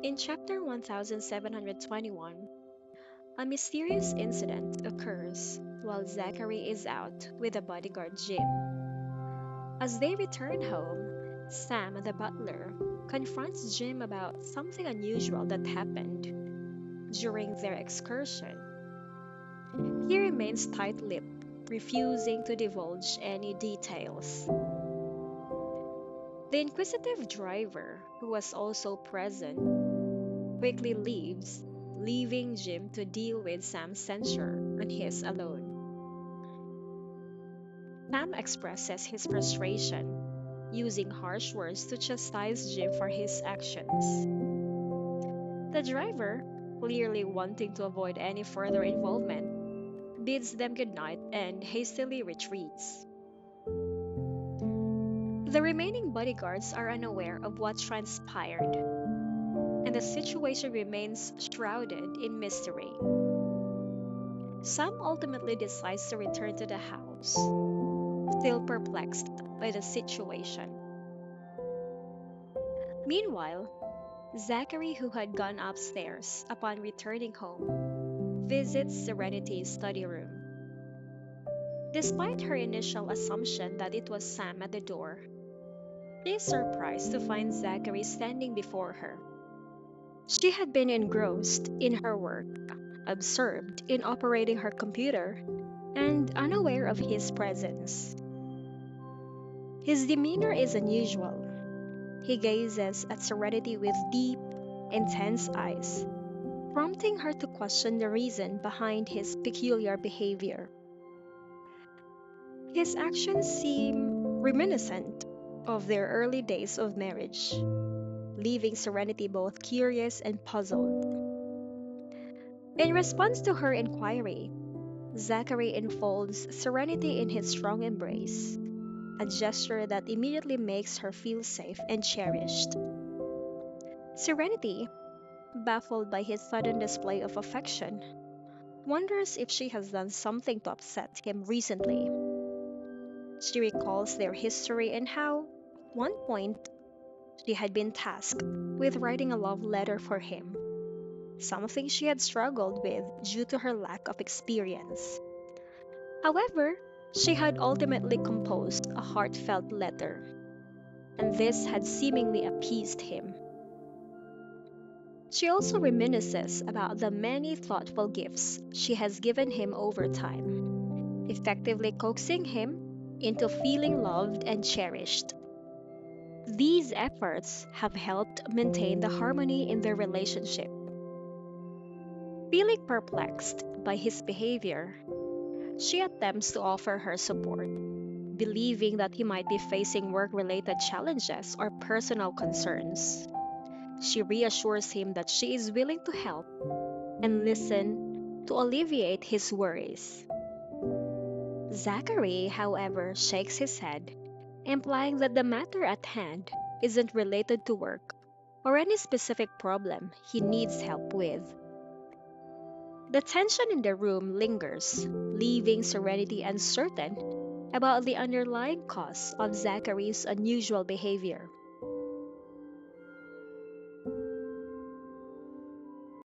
In chapter 1721, a mysterious incident occurs while Zachary is out with the bodyguard Jim. As they return home, Sam, the butler, confronts Jim about something unusual that happened during their excursion. He remains tight lipped, refusing to divulge any details. The inquisitive driver, who was also present, quickly leaves, leaving Jim to deal with Sam's censure on his alone. Sam expresses his frustration, using harsh words to chastise Jim for his actions. The driver, clearly wanting to avoid any further involvement, bids them goodnight and hastily retreats. The remaining bodyguards are unaware of what transpired, and the situation remains shrouded in mystery. Sam ultimately decides to return to the house, still perplexed by the situation. Meanwhile, Zachary, who had gone upstairs upon returning home, visits Serenity's study room. Despite her initial assumption that it was Sam at the door, she is surprised to find Zachary standing before her. She had been engrossed in her work, absorbed in operating her computer, and unaware of his presence. His demeanor is unusual. He gazes at Serenity with deep, intense eyes, prompting her to question the reason behind his peculiar behavior. His actions seem reminiscent of their early days of marriage, leaving Serenity both curious and puzzled. In response to her inquiry, Zachary enfolds Serenity in his strong embrace, a gesture that immediately makes her feel safe and cherished. Serenity, baffled by his sudden display of affection, wonders if she has done something to upset him recently. She recalls their history and how, at one point, she had been tasked with writing a love letter for him, something she had struggled with due to her lack of experience. However, she had ultimately composed a heartfelt letter, and this had seemingly appeased him. She also reminisces about the many thoughtful gifts she has given him over time, effectively coaxing him into feeling loved and cherished. These efforts have helped maintain the harmony in their relationship. Feeling perplexed by his behavior, she attempts to offer her support, believing that he might be facing work related challenges or personal concerns. She reassures him that she is willing to help and listen to alleviate his worries. Zachary, however, shakes his head, implying that the matter at hand isn't related to work or any specific problem he needs help with. The tension in the room lingers, leaving Serenity uncertain about the underlying cause of Zachary's unusual behavior.